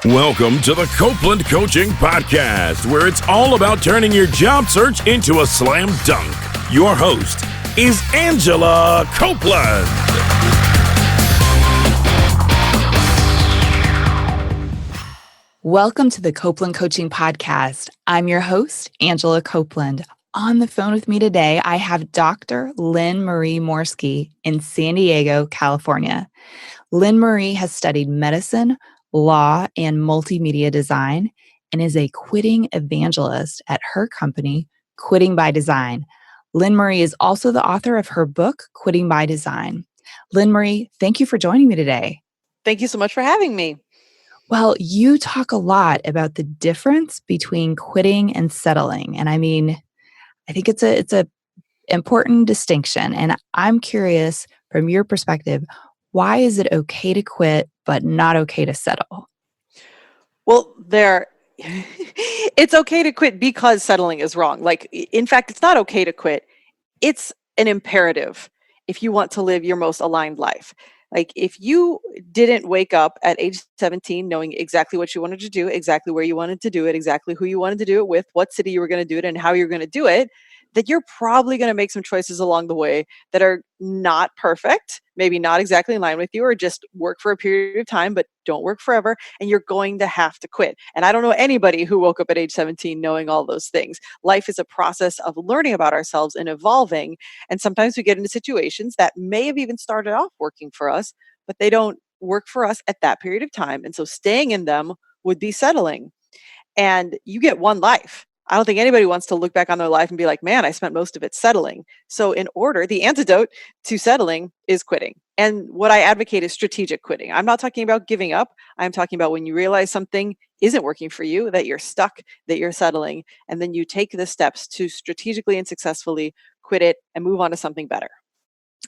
Welcome to the Copeland Coaching Podcast, where it's all about turning your job search into a slam dunk. Your host is Angela Copeland. Welcome to the Copeland Coaching Podcast. I'm your host, Angela Copeland. On the phone with me today, I have Dr. Lynn Marie Morski in San Diego, California. Lynn Marie has studied medicine, law, and multimedia design, and is a quitting evangelist at her company, Quitting by Design. Lynn Marie is also the author of her book, Quitting by Design. Lynn Marie, thank you for joining me today. Thank you so much for having me. Well, you talk a lot about the difference between quitting and settling. And I think it's a important distinction. And I'm curious, from your perspective, why is it okay to quit but not okay to settle? Well, it's okay to quit because settling is wrong. In fact, it's not okay to quit. It's an imperative if you want to live your most aligned life. If you didn't wake up at age 17 knowing exactly what you wanted to do, exactly where you wanted to do it, exactly who you wanted to do it with, what city you were going to do it and how you're going to do it, that you're probably going to make some choices along the way that are not perfect, maybe not exactly in line with you, or just work for a period of time, but don't work forever. And you're going to have to quit. And I don't know anybody who woke up at age 17 knowing all those things. Life is a process of learning about ourselves and evolving. And sometimes we get into situations that may have even started off working for us, but they don't work for us at that period of time. And so staying in them would be settling. And you get one life. I don't think anybody wants to look back on their life and be like, man, I spent most of it settling. So the antidote to settling is quitting. And what I advocate is strategic quitting. I'm not talking about giving up. I'm talking about when you realize something isn't working for you, that you're stuck, that you're settling, and then you take the steps to strategically and successfully quit it and move on to something better.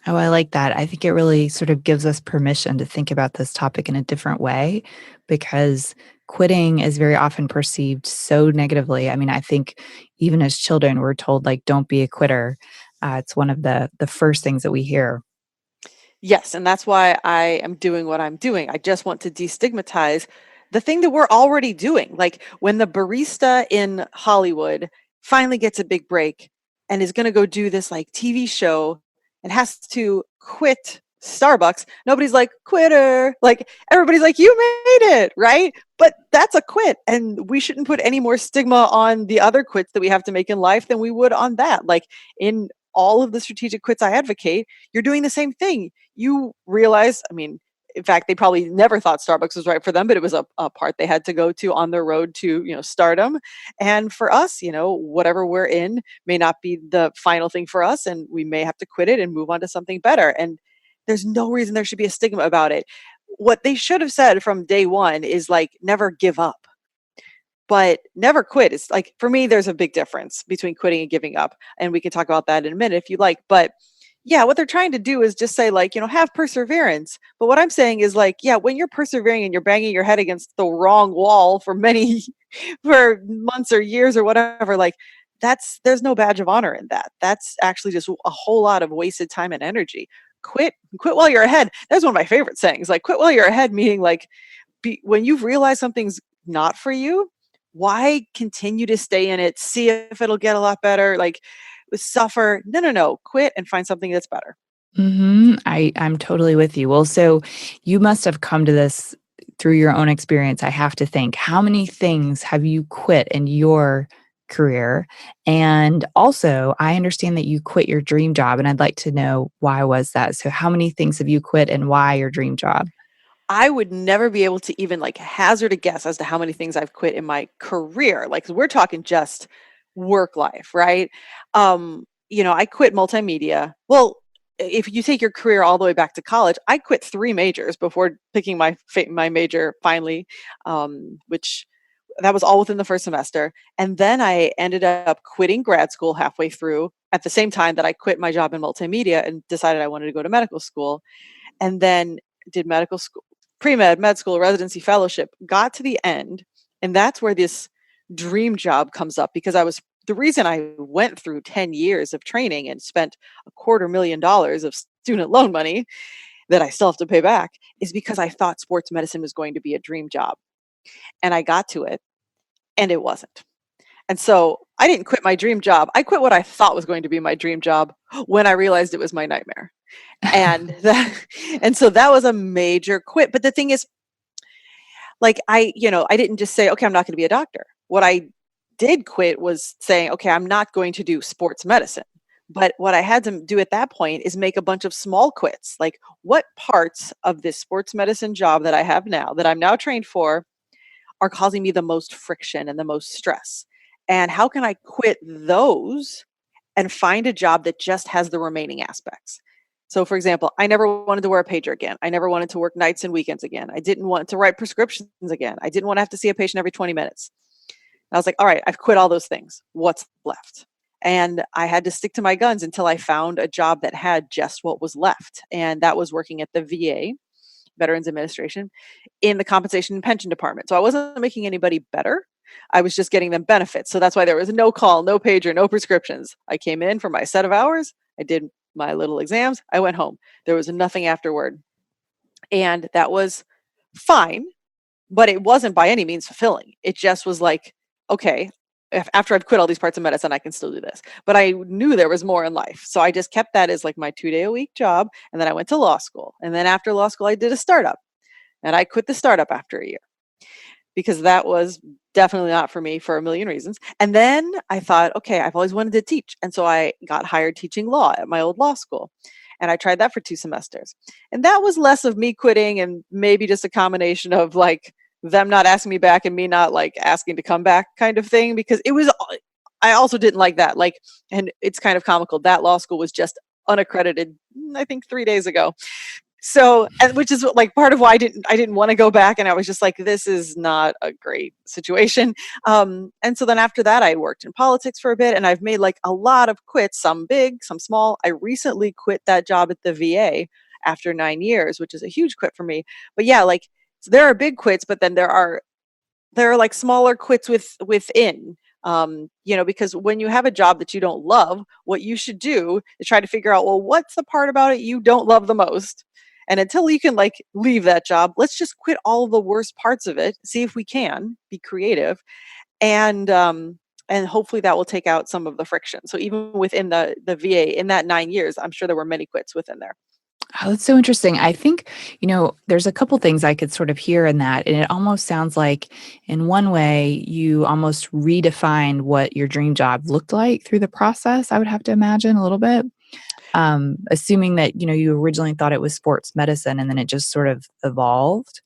Oh, I like that. I think it really sort of gives us permission to think about this topic in a different way, because quitting is very often perceived so negatively. I think even as children, we're told, like, don't be a quitter. It's one of the first things that we hear. Yes, and that's why I am doing what I'm doing. I just want to destigmatize the thing that we're already doing. Like when the barista in Hollywood finally gets a big break and is going to go do this like TV show and has to quit Starbucks, nobody's like, quitter. Like everybody's like, you made it, right? But that's a quit. And we shouldn't put any more stigma on the other quits that we have to make in life than we would on that. Like in all of the strategic quits I advocate, you're doing the same thing. You realize, in fact, they probably never thought Starbucks was right for them, but it was a part they had to go to on their road to, stardom. And for us, whatever we're in may not be the final thing for us, and we may have to quit it and move on to something better. And there's no reason there should be a stigma about it. What they should have said from day one is like, never give up. But never quit. It's like, for me, there's a big difference between quitting and giving up. And we can talk about that in a minute if you like. But yeah, what they're trying to do is just say, like, have perseverance. But what I'm saying is, like, yeah, when you're persevering and you're banging your head against the wrong wall for for months or years or whatever, like, there's no badge of honor in that. That's actually just a whole lot of wasted time and energy. Quit while you're ahead. That's one of my favorite sayings. Like, quit while you're ahead, meaning like, when you've realized something's not for you, why continue to stay in it? See if it'll get a lot better. Like, suffer. No. Quit and find something that's better. I'm totally with you. Well, so you must have come to this through your own experience, I have to think. How many things have you quit in your career? And also, I understand that you quit your dream job, and I'd like to know, why was that? So how many things have you quit and why your dream job? I would never be able to even like hazard a guess as to how many things I've quit in my career. Like, we're talking just work life, right? I quit multimedia. Well, if you take your career all the way back to college, I quit 3 majors before picking my major finally, which that was all within the first semester. And then I ended up quitting grad school halfway through at the same time that I quit my job in multimedia and decided I wanted to go to medical school. And then did medical school, pre-med, med school, residency, fellowship, got to the end. And that's where this dream job comes up, because the reason I went through 10 years of training and spent $250,000 of student loan money that I still have to pay back is because I thought sports medicine was going to be a dream job. And I got to it and it wasn't. And so I didn't quit my dream job. I quit what I thought was going to be my dream job when I realized it was my nightmare. And that, and so that was a major quit. But the thing is, like I didn't just say, okay, I'm not going to be a doctor. What I did quit was saying, okay, I'm not going to do sports medicine. But what I had to do at that point is make a bunch of small quits. Like, what parts of this sports medicine job that I have now, that I'm now trained for, are causing me the most friction and the most stress? And how can I quit those and find a job that just has the remaining aspects? So, for example, I never wanted to wear a pager again. I never wanted to work nights and weekends again. I didn't want to write prescriptions again. I didn't want to have to see a patient every 20 minutes. I was like, all right, I've quit all those things. What's left? And I had to stick to my guns until I found a job that had just what was left. And that was working at the VA, Veterans Administration, in the compensation and pension department. So I wasn't making anybody better. I was just getting them benefits. So that's why there was no call, no pager, no prescriptions. I came in for my set of hours. I did my little exams. I went home. There was nothing afterward. And that was fine, but it wasn't by any means fulfilling. It just was like, okay, after I've quit all these parts of medicine, I can still do this. But I knew there was more in life. So I just kept that as like my 2-day a week job. And then I went to law school. And then after law school, I did a startup. And I quit the startup after a year because that was definitely not for me for a million reasons. And then I thought, okay, I've always wanted to teach. And so I got hired teaching law at my old law school. And I tried that for 2 semesters. And that was less of me quitting and maybe just a combination of like them not asking me back and me not like asking to come back kind of thing, because it was, I also didn't like that. Like, and it's kind of comical. That law school was just unaccredited, I think 3 days ago. So, and which is like part of why I didn't want to go back, and I was just like, this is not a great situation. And so then after that, I worked in politics for a bit, and I've made like a lot of quits, some big, some small. I recently quit that job at the VA after 9 years, which is a huge quit for me. But yeah, like, so there are big quits, but then there are like smaller quits within. Because when you have a job that you don't love, what you should do is try to figure out, well, what's the part about it you don't love the most? And until you can like leave that job, let's just quit all the worst parts of it. See if we can be creative, and hopefully that will take out some of the friction. So even within the VA in that 9 years, I'm sure there were many quits within there. Oh, that's so interesting. I think, there's a couple things I could sort of hear in that. And it almost sounds like, in one way, you almost redefined what your dream job looked like through the process, I would have to imagine a little bit. Assuming that, you originally thought it was sports medicine and then it just sort of evolved.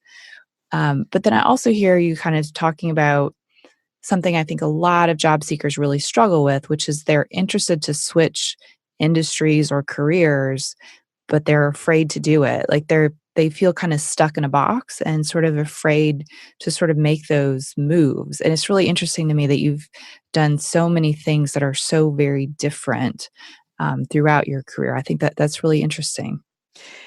But then I also hear you kind of talking about something I think a lot of job seekers really struggle with, which is they're interested to switch industries or careers, but they're afraid to do it. Like they feel kind of stuck in a box and sort of afraid to sort of make those moves. And it's really interesting to me that you've done so many things that are so very different throughout your career. I think that that's really interesting.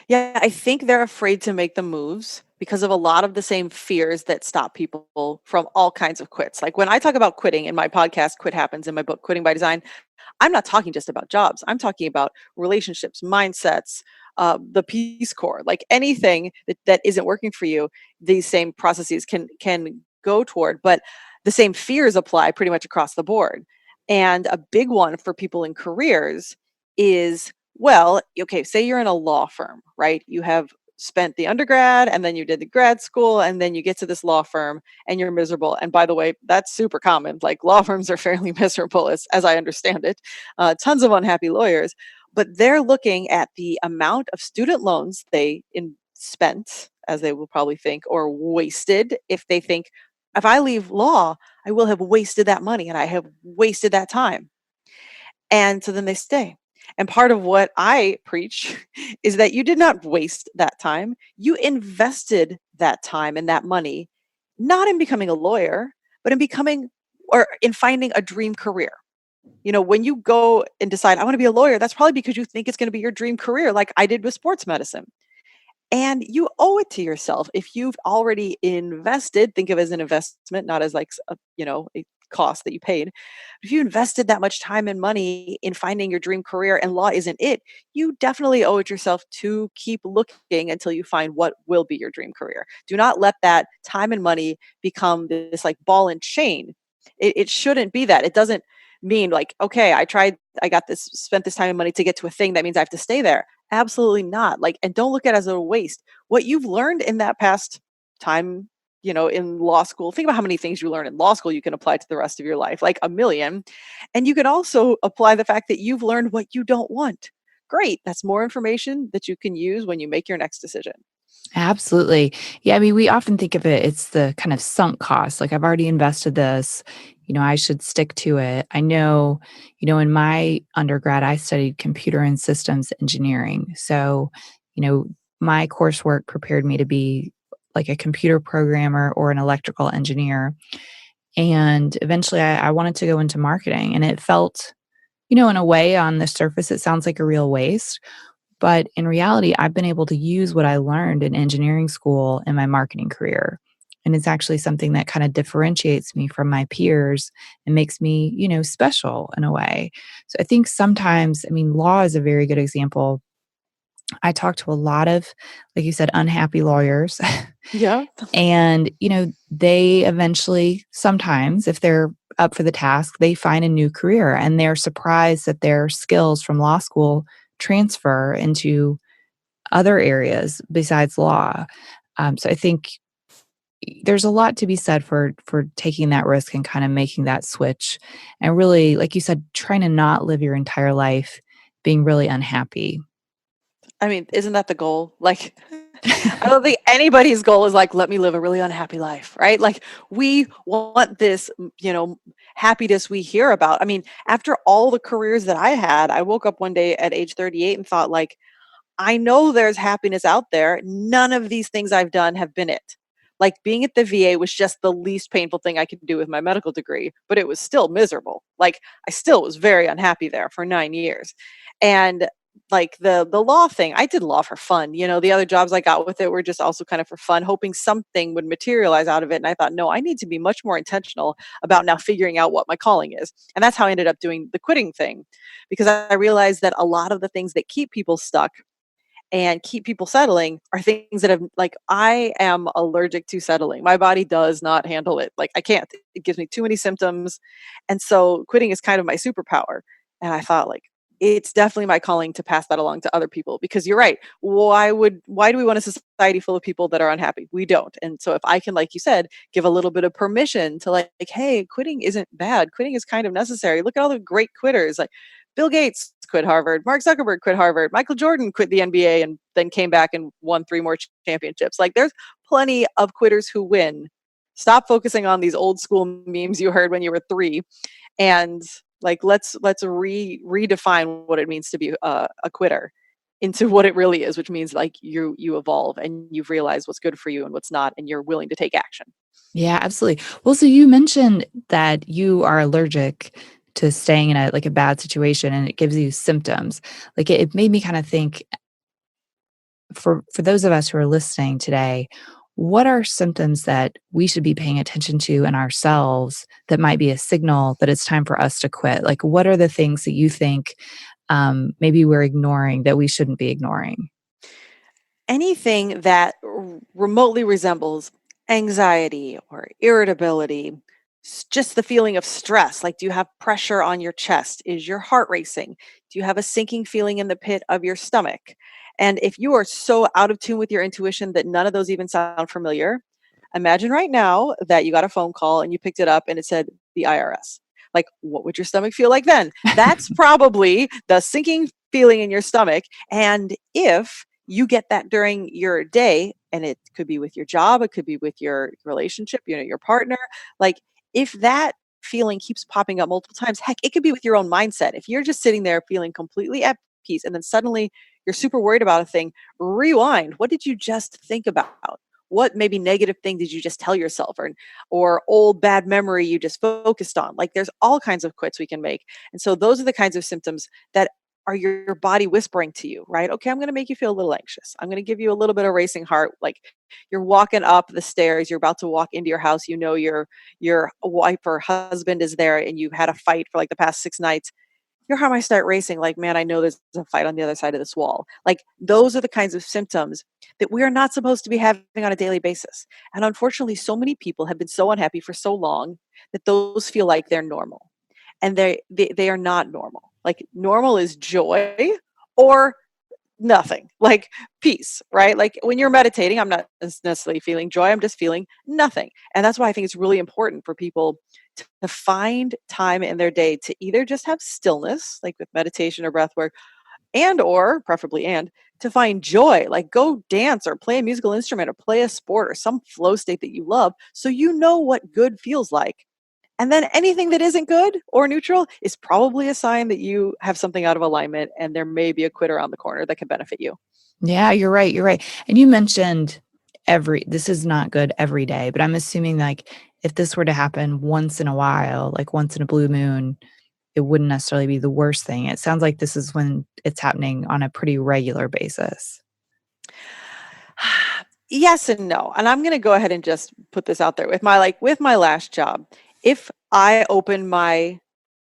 Yeah, I think they're afraid to make the moves because of a lot of the same fears that stop people from all kinds of quits. Like when I talk about quitting in my podcast, Quit Happens, in my book, Quitting by Design, I'm not talking just about jobs. I'm talking about relationships, mindsets, the Peace Corps, like anything that isn't working for you. These same processes can go toward, but the same fears apply pretty much across the board. And a big one for people in careers is, well, okay, say you're in a law firm, right? You have spent the undergrad and then you did the grad school and then you get to this law firm and you're miserable. And by the way, that's super common. Like law firms are fairly miserable as I understand it. Tons of unhappy lawyers, but they're looking at the amount of student loans they spent, as they will probably think, or wasted if they think, if I leave law, I will have wasted that money and I have wasted that time. And so then they stay. And part of what I preach is that you did not waste that time. You invested that time and that money, not in becoming a lawyer, but in becoming or in finding a dream career. When you go and decide, I want to be a lawyer, that's probably because you think it's going to be your dream career, like I did with sports medicine. And you owe it to yourself if you've already invested. Think of it as an investment, not as like a cost that you paid. If you invested that much time and money in finding your dream career and law isn't it, you definitely owe it yourself to keep looking until you find what will be your dream career. Do not let that time and money become this like ball and chain. It shouldn't be that. It doesn't mean like, okay, I got this, spent this time and money to get to a thing that means I have to stay there. Absolutely not. Like, and don't look at it as a waste. What you've learned in that past time, in law school, think about how many things you learn in law school you can apply to the rest of your life, like a million. And you can also apply the fact that you've learned what you don't want. Great. That's more information that you can use when you make your next decision. Absolutely. Yeah, I mean, we often think of it, it's the kind of sunk cost. Like, I've already invested this, I should stick to it. I know, in my undergrad, I studied computer and systems engineering. So, you know, my coursework prepared me to be like a computer programmer or an electrical engineer. And eventually I wanted to go into marketing, and it felt, in a way on the surface, it sounds like a real waste. But in reality, I've been able to use what I learned in engineering school in my marketing career. And it's actually something that kind of differentiates me from my peers and makes me, special in a way. So I think sometimes, I mean, law is a very good example. I talk to a lot of, like you said, unhappy lawyers. Yeah. And, they eventually, sometimes, if they're up for the task, they find a new career and they're surprised that their skills from law school transfer into other areas besides law. So I think there's a lot to be said for taking that risk and kind of making that switch, and really, like you said, trying to not live your entire life being really unhappy. I mean, isn't that the goal? Like, I don't think anybody's goal is like, let me live a really unhappy life, right? Like, we want this, happiness we hear about. I mean, after all the careers that I had, I woke up one day at age 38 and thought, like, I know there's happiness out there. None of these things I've done have been it. Like being at the VA was just the least painful thing I could do with my medical degree, but it was still miserable. Like I still was very unhappy there for 9 years. And like the law thing, I did law for fun. The other jobs I got with it were just also kind of for fun, hoping something would materialize out of it. And I thought, no, I need to be much more intentional about now figuring out what my calling is. And that's how I ended up doing the quitting thing, because I realized that a lot of the things that keep people stuck and keep people settling are things that have like I am allergic to settling. My body does not handle it. Like I can't. It gives me too many symptoms. And so quitting is kind of my superpower. And I thought like it's definitely my calling to pass that along to other people, because you're right. Why do we want a society full of people that are unhappy? We don't. And so if I can, like you said, give a little bit of permission to like hey, quitting isn't bad. Quitting is kind of necessary. Look at all the great quitters. Like Bill Gates quit Harvard. Mark Zuckerberg quit Harvard. Michael Jordan quit the NBA and then came back and won 3 more championships. Like there's plenty of quitters who win. Stop focusing on these old school memes you heard when you were 3, and like let's redefine what it means to be a quitter into what it really is, which means like you evolve and you've realized what's good for you and what's not, and you're willing to take action. Yeah, absolutely. Well, so you mentioned that you are allergic to staying in a bad situation, and it gives you symptoms. Like it made me kind of think, for those of us who are listening today, what are symptoms that we should be paying attention to in ourselves that might be a signal that it's time for us to quit? Like, what are the things that you think maybe we're ignoring that we shouldn't be ignoring? Anything that remotely resembles anxiety or irritability, just the feeling of stress. Like, do you have pressure on your chest? Is your heart racing? Do you have a sinking feeling in the pit of your stomach? And if you are so out of tune with your intuition that none of those even sound familiar, imagine right now that you got a phone call and you picked it up and it said the IRS. Like, what would your stomach feel like then? That's probably the sinking feeling in your stomach. And if you get that during your day, and it could be with your job, it could be with your relationship, your partner, like if that feeling keeps popping up multiple times, heck, it could be with your own mindset. If you're just sitting there feeling completely at peace and then suddenly you're super worried about a thing, rewind. What did you just think about? What maybe negative thing did you just tell yourself, or old bad memory you just focused on? Like there's all kinds of quits we can make. And so those are the kinds of symptoms that are your body whispering to you, right? Okay, I'm going to make you feel a little anxious. I'm going to give you a little bit of racing heart. Like you're walking up the stairs, you're about to walk into your house, you know your wife or husband is there and you've had a fight for like the past 6 nights. Your heart might start racing like, man, I know there's a fight on the other side of this wall. Like those are the kinds of symptoms that we are not supposed to be having on a daily basis. And unfortunately, so many people have been so unhappy for so long that those feel like they're normal. And they are not normal. Like normal is joy or nothing, like peace, right? Like when you're meditating, I'm not necessarily feeling joy, I'm just feeling nothing. And that's why I think it's really important for people to find time in their day to either just have stillness, like with meditation or breath work, and or preferably and to find joy, like go dance or play a musical instrument or play a sport or some flow state that you love so you know what good feels like. And then anything that isn't good or neutral is probably a sign that you have something out of alignment and there may be a quit around the corner that can benefit you. Yeah, you're right. You're right. And you mentioned this is not good every day, but I'm assuming like if this were to happen once in a while, like once in a blue moon, it wouldn't necessarily be the worst thing. It sounds like this is when it's happening on a pretty regular basis. Yes and no. And I'm going to go ahead and just put this out there with my last job. If I open my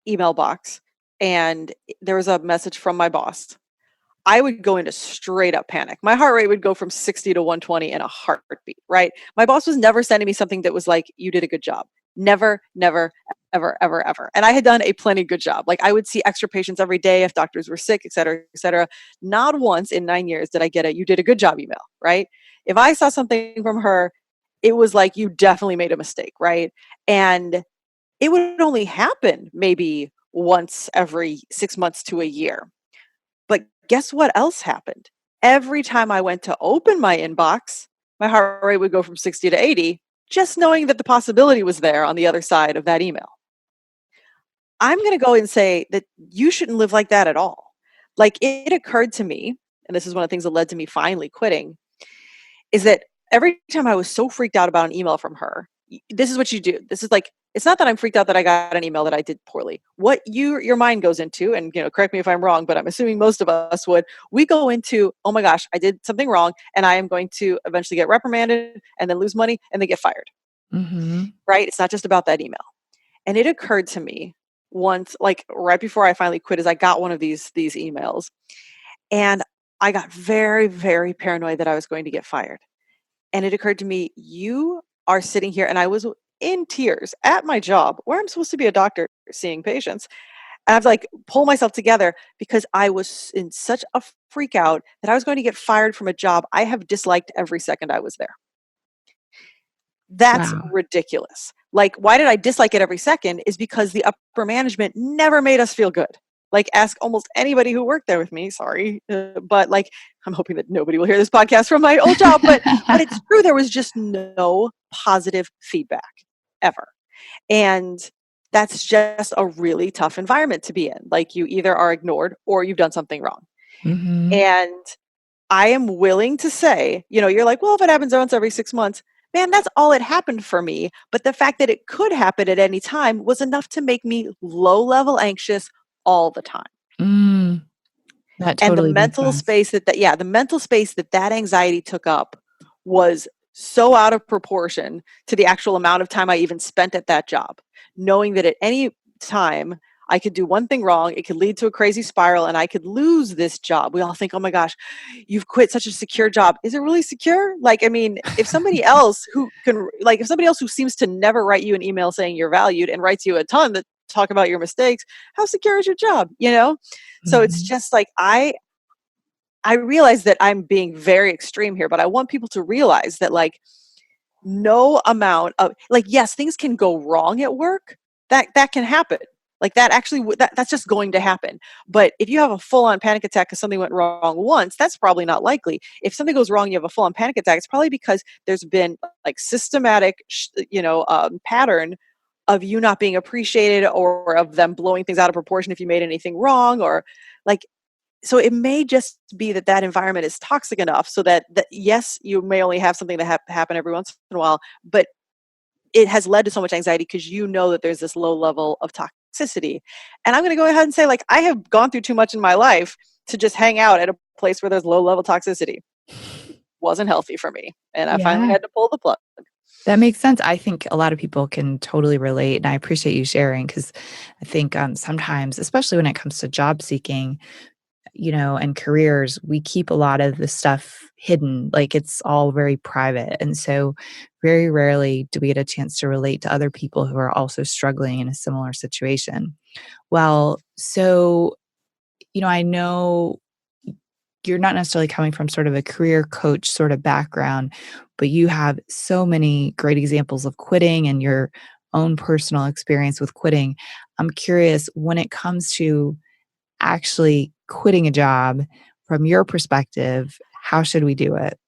email box and there was a message from my boss, I would go into straight up panic. My heart rate would go from 60 to 120 in a heartbeat, right? My boss was never sending me something that was like, you did a good job. Never, never, ever, ever, ever. And I had done a plenty good job. Like I would see extra patients every day if doctors were sick, et cetera, et cetera. Not once in 9 years did I get a, you did a good job email, right? If I saw something from her, it was like, you definitely made a mistake, right? And it would only happen maybe once every 6 months to a year. But guess what else happened? Every time I went to open my inbox, my heart rate would go from 60 to 80, just knowing that the possibility was there on the other side of that email. I'm going to go and say that you shouldn't live like that at all. Like it occurred to me, and this is one of the things that led to me finally quitting, is that every time I was so freaked out about an email from her, this is what you do. This is like, it's not that I'm freaked out that I got an email that I did poorly. What your mind goes into, and correct me if I'm wrong, but I'm assuming most of us would, we go into, oh my gosh, I did something wrong and I am going to eventually get reprimanded and then lose money and then get fired. Mm-hmm. Right? It's not just about that email. And it occurred to me once, like right before I finally quit, is I got one of these emails and I got very, very paranoid that I was going to get fired. And it occurred to me, you are sitting here, and I was in tears at my job where I'm supposed to be a doctor seeing patients. And I have to like pull myself together because I was in such a freak out that I was going to get fired from a job I have disliked every second I was there. That's Wow. ridiculous. Like, why did I dislike it every second? Is because the upper management never made us feel good. Like, ask almost anybody who worked there with me. Sorry, but like, I'm hoping that nobody will hear this podcast from my old job. But it's true. There was just no positive feedback ever, and that's just a really tough environment to be in. Like, you either are ignored or you've done something wrong. Mm-hmm. And I am willing to say, you're like, well, if it happens once every 6 months, man, that's all it happened for me. But the fact that it could happen at any time was enough to make me low level anxious all the time. That And the totally makes mental sense. space the mental space that anxiety took up was so out of proportion to the actual amount of time I even spent at that job, knowing that at any time I could do one thing wrong, it could lead to a crazy spiral, and I could lose this job. We all think, oh my gosh, you've quit such a secure job. Is it really secure? Like, I mean, if somebody else who seems to never write you an email saying you're valued and writes you a ton that talk about your mistakes, how secure is your job? So it's Mm-hmm. just like, I realize that I'm being very extreme here, but I want people to realize that like no amount of like, yes, things can go wrong at work. That can happen. Like that actually, that's just going to happen. But if you have a full-on panic attack because something went wrong once, that's probably not likely. If something goes wrong, you have a full-on panic attack, it's probably because there's been like systematic, pattern of you not being appreciated or of them blowing things out of proportion if you made anything wrong or like, so it may just be that environment is toxic enough so that yes, you may only have something that happen every once in a while, but it has led to so much anxiety because that there's this low level of toxicity. And I'm going to go ahead and say, like, I have gone through too much in my life to just hang out at a place where there's low level toxicity. Wasn't healthy for me. And I finally Yeah. had to pull the plug. That makes sense. I think a lot of people can totally relate, and I appreciate you sharing because I think sometimes, especially when it comes to job seeking, and careers, we keep a lot of the stuff hidden, like it's all very private. And so very rarely do we get a chance to relate to other people who are also struggling in a similar situation. Well, so, I know you're not necessarily coming from sort of a career coach sort of background, but you have so many great examples of quitting and your own personal experience with quitting. I'm curious when it comes to actually quitting a job from your perspective, how should we do it?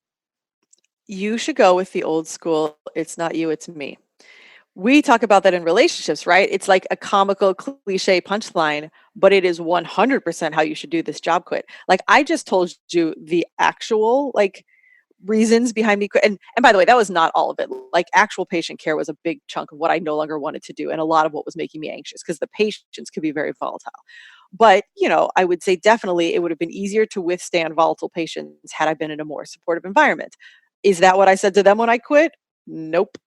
You should go with the old school. It's not you, it's me. We talk about that in relationships, right? It's like a comical cliche punchline, but it is 100% how you should do this job quit. Like I just told you the actual like reasons behind me quit. And by the way, that was not all of it. Like actual patient care was a big chunk of what I no longer wanted to do and a lot of what was making me anxious because the patients could be very volatile. But, I would say definitely it would have been easier to withstand volatile patients had I been in a more supportive environment. Is that what I said to them when I quit? Nope.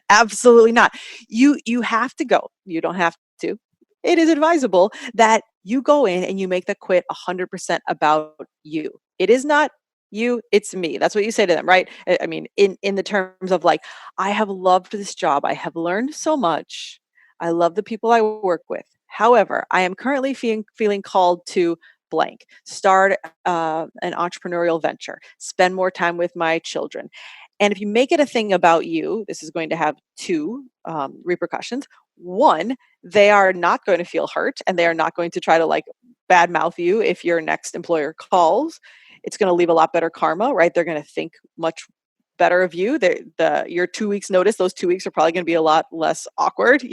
Absolutely not. You have to go. You don't have to. It is advisable that you go in and you make the quit 100% about you. It is not you, it's me. That's what you say to them, right? I mean, in the terms of like, I have loved this job. I have learned so much. I love the people I work with. However, I am currently feeling called to blank, start an entrepreneurial venture, spend more time with my children. And if you make it a thing about you, this is going to have two repercussions. One, they are not going to feel hurt and they are not going to try to like badmouth you if your next employer calls. It's going to leave a lot better karma, right? They're going to think much better of you. Your 2 weeks notice, those 2 weeks are probably going to be a lot less awkward.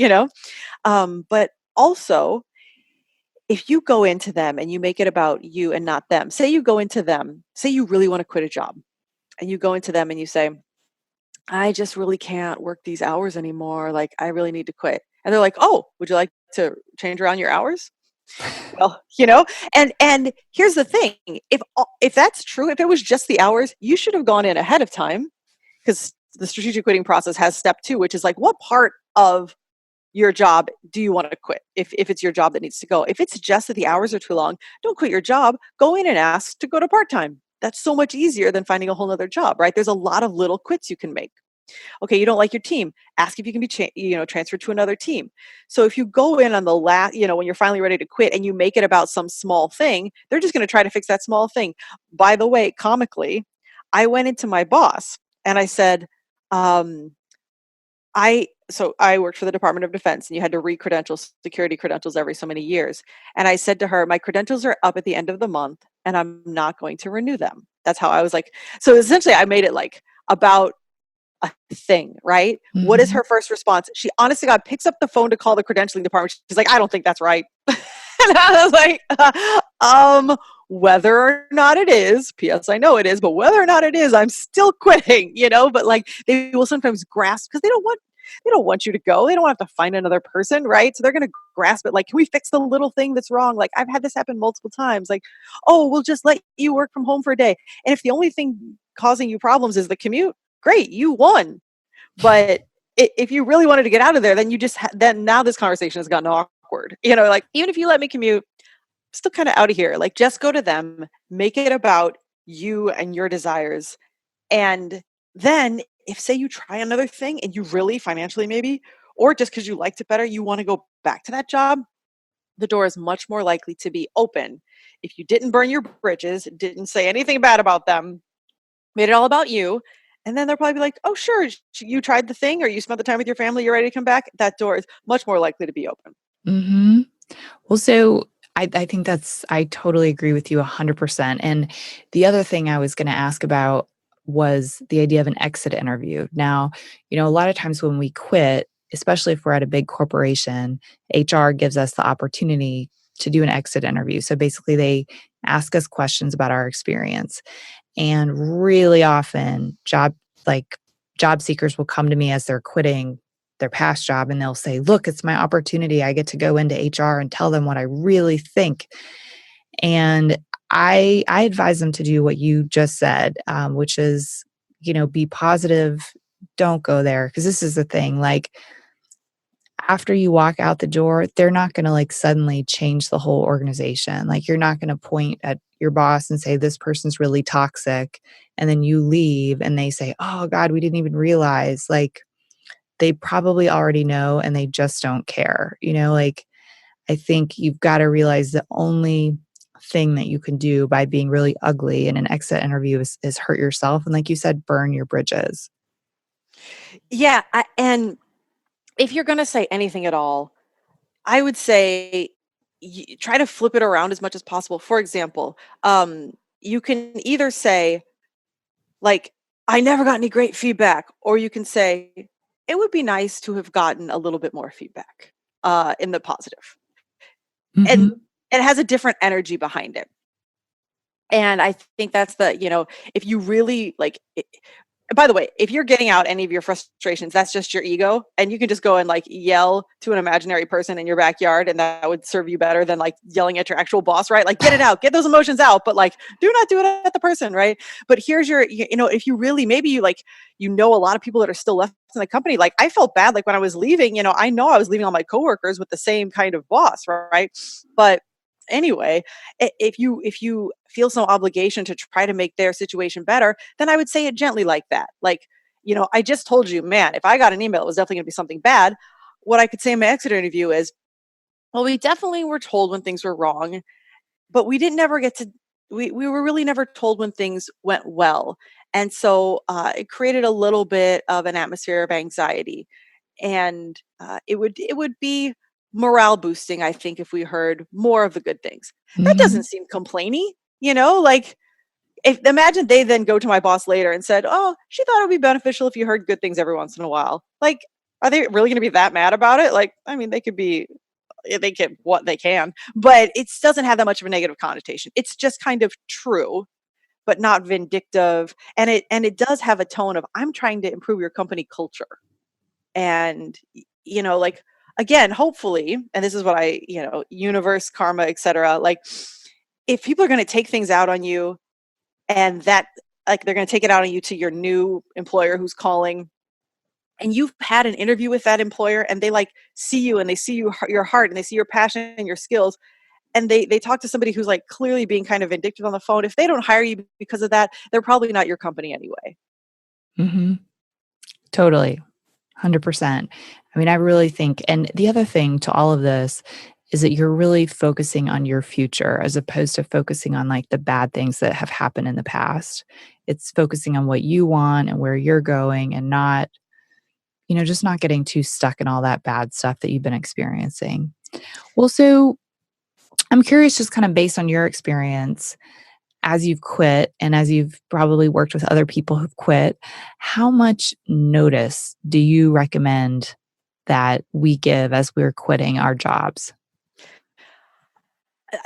But also, if you go into them and you make it about you and not them, say you go into them, say you really want to quit a job and you go into them and you say, I just really can't work these hours anymore. Like, I really need to quit. And they're like, oh, would you like to change around your hours? Well, and here's the thing. If that's true, if it was just the hours, you should have gone in ahead of time because the strategic quitting process has step 2, which is like, what part of your job do you want to quit if it's your job that needs to go? If it's just that the hours are too long, don't quit your job. Go in and ask to go to part-time. That's so much easier than finding a whole other job, right? There's a lot of little quits you can make. Okay, you don't like your team. Ask if you can be transferred to another team. So if you go in on the last, when you're finally ready to quit and you make it about some small thing, they're just going to try to fix that small thing. By the way, comically, I went into my boss and I said, I worked for the Department of Defense and you had to re-credential security credentials every so many years. And I said to her, my credentials are up at the end of the month and I'm not going to renew them. That's how I was like, so essentially I made it like about a thing, right? What is Mhm. her first response? She honestly God picks up the phone to call the credentialing department. She's like, I don't think that's right. And I was like, whether or not it is, P.S. I know it is, but whether or not it is, I'm still quitting. But like they will sometimes grasp because they don't want you to go. They don't want to have to find another person, right? So they're gonna grasp it like, can we fix the little thing that's wrong? Like I've had this happen multiple times. Like, oh, we'll just let you work from home for a day. And if the only thing causing you problems is the commute, great, you won. But if you really wanted to get out of there, then you just then now this conversation has gotten awkward. Like even if you let me commute, I'm still kind of out of here. Like just go to them, make it about you and your desires, and then if say you try another thing and you really financially maybe, or just because you liked it better, you want to go back to that job, the door is much more likely to be open if you didn't burn your bridges, didn't say anything bad about them, made it all about you. And then they'll probably be like, oh, sure, you tried the thing or you spent the time with your family, you're ready to come back. That door is much more likely to be open. Mhm. Well, so I think I totally agree with you 100%. And the other thing I was going to ask about was the idea of an exit interview. Now, a lot of times when we quit, especially if we're at a big corporation, HR gives us the opportunity to do an exit interview. So basically, they ask us questions about our experience. And really often, job seekers will come to me as they're quitting their past job and they'll say, look, it's my opportunity. I get to go into HR and tell them what I really think. And I advise them to do what you just said, which is, be positive. Don't go there. Because this is the thing. Like, after you walk out the door, they're not going to like suddenly change the whole organization. Like, you're not going to point at your boss and say, this person's really toxic. And then you leave and they say, oh God, we didn't even realize. Like, they probably already know and they just don't care. Like, I think you've got to realize the only thing that you can do by being really ugly in an exit interview is hurt yourself. And like you said, burn your bridges. Yeah. And if you're going to say anything at all, I would say try to flip it around as much as possible. For example, you can either say, like, I never got any great feedback, or you can say, it would be nice to have gotten a little bit more feedback in the positive. And Mhm. it has a different energy behind it. And I think that's if you really by the way, if you're getting out any of your frustrations, that's just your ego. And you can just go and like yell to an imaginary person in your backyard, and that would serve you better than like yelling at your actual boss, right? Like, get it out, get those emotions out, but like, do not do it at the person, right? But here's if you really, maybe you a lot of people that are still left in the company. Like, I felt bad, like when I was leaving, I know I was leaving all my coworkers with the same kind of boss, right? But anyway, if you feel some obligation to try to make their situation better, then I would say it gently like that. Like, I just told you, man, if I got an email, it was definitely going to be something bad. What I could say in my exit interview is, well, we definitely were told when things were wrong, but we didn't ever get to, we were really never told when things went well. And so it created a little bit of an atmosphere of anxiety. And it would be morale boosting, I think, if we heard more of the good things. That Mhm. doesn't seem complainy, like, if imagine they then go to my boss later and said, oh, she thought it would be beneficial if you heard good things every once in a while. Like, are they really going to be that mad about it? Like, I mean, they can what they can, but it doesn't have that much of a negative connotation. It's just kind of true, but not vindictive. And it does have a tone of, I'm trying to improve your company culture. And like, again, hopefully, and this is what universe, karma, etc., like, if people are going to take things out on you, and that, like, they're going to take it out on you to your new employer who's calling, and you've had an interview with that employer, and they like see you, and they see your heart, and they see your passion and your skills, and they talk to somebody who's like clearly being kind of vindictive on the phone. If they don't hire you because of that, they're probably not your company anyway. Mhm. Totally. 100%. I mean, I really think, and the other thing to all of this is that you're really focusing on your future as opposed to focusing on like the bad things that have happened in the past. It's focusing on what you want and where you're going and not, just not getting too stuck in all that bad stuff that you've been experiencing. Well, so I'm curious, just kind of based on your experience, as you've quit and as you've probably worked with other people who've quit, how much notice do you recommend that we give as we're quitting our jobs?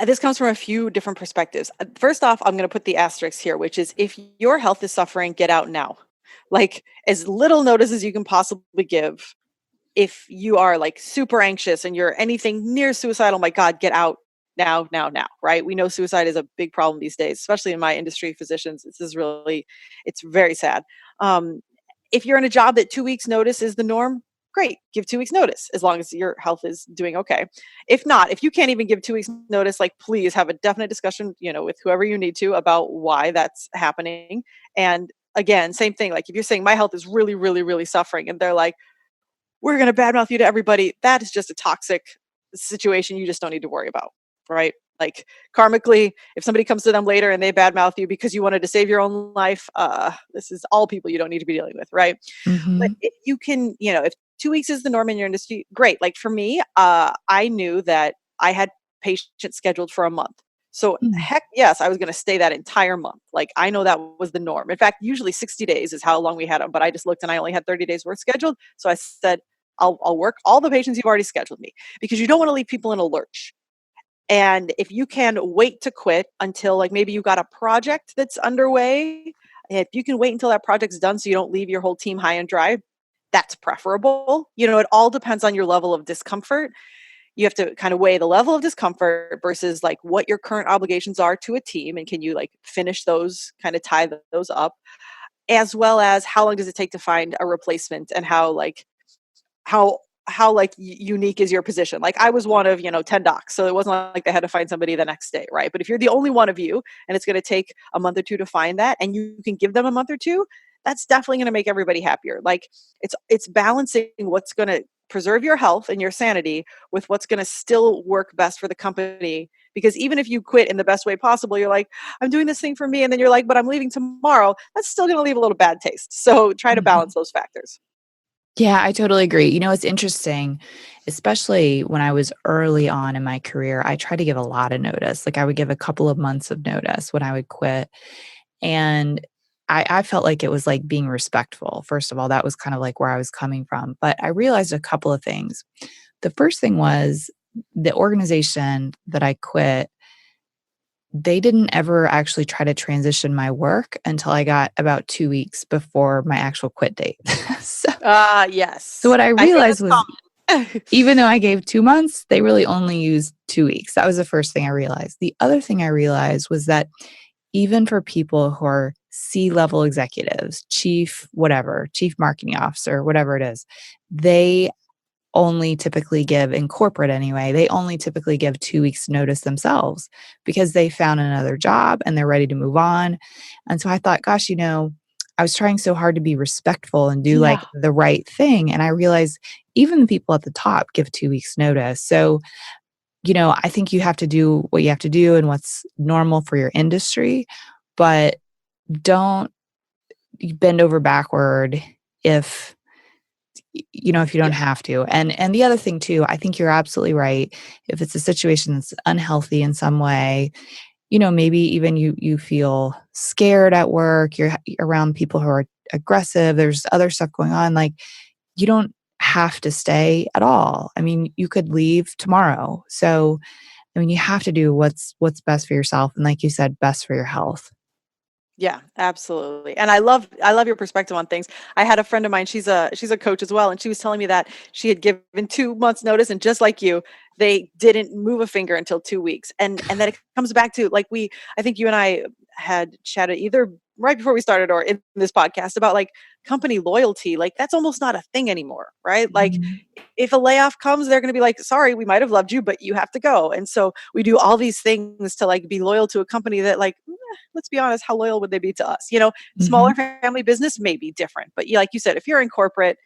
This comes from a few different perspectives. First off, I'm going to put the asterisk here, which is, if your health is suffering, get out now. Like, as little notice as you can possibly give. If you are like super anxious and you're anything near suicidal, my God, get out now, now, now, right? We know suicide is a big problem these days, especially in my industry, physicians. It's very sad. Um, if you're in a job that 2 weeks notice is the norm, great, give 2 weeks notice as long as your health is doing okay. If not, if you can't even give 2 weeks notice, like, please have a definite discussion, with whoever you need to about why that's happening. And again, same thing. Like, if you're saying my health is really, really, really suffering, and they're like, we're going to badmouth you to everybody, that is just a toxic situation you just don't need to worry about, right? Like, karmically, if somebody comes to them later and they badmouth you because you wanted to save your own life, this is all people you don't need to be dealing with, right? But Mhm. if you can, if 2 weeks is the norm in your industry, great. Like, for me, I knew that I had patients scheduled for a month. So Mm. heck yes, I was going to stay that entire month. Like, I know that was the norm. In fact, usually 60 days is how long we had them, but I just looked and I only had 30 days worth scheduled. So I said, I'll work all the patients you've already scheduled me, because you don't want to leave people in a lurch. And if you can wait to quit until, like, maybe you got a project that's underway, if you can wait until that project's done so you don't leave your whole team high and dry, that's preferable. It all depends on your level of discomfort. You have to kind of weigh the level of discomfort versus like what your current obligations are to a team, and can you like finish those, kind of tie those up, as well as how long does it take to find a replacement, and how unique is your position. Like I was one of 10 docs, so it wasn't like they had to find somebody the next day, right? But if you're the only one of you and it's going to take a month or two to find that, and you can give them a month or two, that's definitely going to make everybody happier. Like it's balancing what's going to preserve your health and your sanity with what's going to still work best for the company. Because even if you quit in the best way possible, you're like, I'm doing this thing for me, and then you're like, but I'm leaving tomorrow, that's still going to leave a little bad taste. So try to Mhm. balance those factors. Yeah, I totally agree. It's interesting, especially when I was early on in my career, I tried to give a lot of notice. Like I would give a couple of months of notice when I would quit. And I felt like it was like being respectful. First of all, that was kind of like where I was coming from. But I realized a couple of things. The first thing was the organization that I quit, they didn't ever actually try to transition my work until I got about 2 weeks before my actual quit date. so so Yes. what I I hear realized that's was common. even though I gave 2 months, they really only used 2 weeks. That was the first thing I realized. The other thing I realized was that even for people who are C-level executives, chief whatever, chief marketing officer, whatever it is, they only typically give in corporate anyway, they only typically give 2 weeks notice themselves because they found another job and they're ready to move on. And so I thought, gosh, I was trying so hard to be respectful and do like Yeah. the right thing. And I realized even the people at the top give 2 weeks notice. So, I think you have to do what you have to do and what's normal for your industry, but don't bend over backward if if you don't Yeah. have to. And the other thing too, I think you're absolutely right. If it's a situation that's unhealthy in some way, maybe even you feel scared at work, you're around people who are aggressive, there's other stuff going on, like you don't have to stay at all. I mean, you could leave tomorrow. So, I mean, you have to do what's best for yourself and like you said, best for your health. Yeah, absolutely. And I love your perspective on things. I had a friend of mine, she's a coach as well, and she was telling me that she had given 2 months notice, and just like you, they didn't move a finger until 2 weeks. And that it comes back to like I think you and I had chatted either right before we started or in this podcast about like company loyalty. Like that's almost not a thing anymore, right? Like Mhm. if a layoff comes, they're going to be like, sorry, we might have loved you, but you have to go. And so we do all these things to like be loyal to a company that like, let's be honest, how loyal would they be to us? Smaller Mhm. family business may be different, but like you said, if you're in corporate,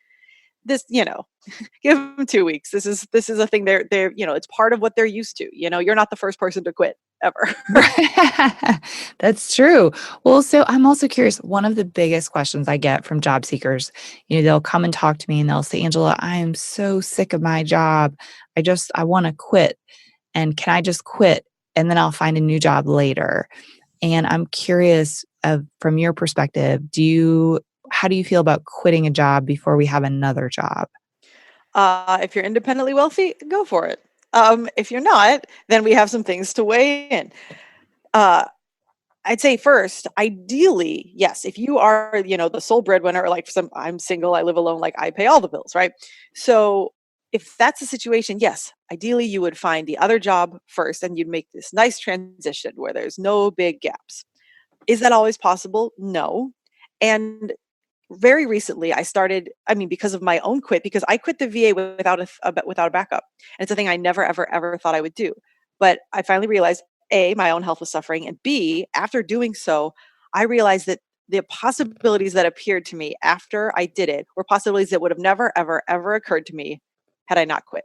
this, give them 2 weeks. This is a thing they're, it's part of what they're used to. You're not the first person to quit ever. Right. That's true. Well, so I'm also curious, one of the biggest questions I get from job seekers, they'll come and talk to me and they'll say, Angela, I am so sick of my job. I want to quit. And can I just quit? And then I'll find a new job later. And I'm curious from your perspective, how do you feel about quitting a job before we have another job? If you're independently wealthy, go for it. If you're not, then we have some things to weigh in. Uh, I'd say first, ideally, yes, if you are, the sole breadwinner, or like I'm single, I live alone, like I pay all the bills, right? So if that's the situation, yes, ideally you would find the other job first and you'd make this nice transition where there's no big gaps. Is that always possible? No. And very recently I started, I mean, because of my own quit, because I quit the VA without without a backup. And it's a thing I never, ever, ever thought I would do. But I finally realized A, my own health was suffering. And B, after doing so, I realized that the possibilities that appeared to me after I did it were possibilities that would have never, ever, ever occurred to me had I not quit.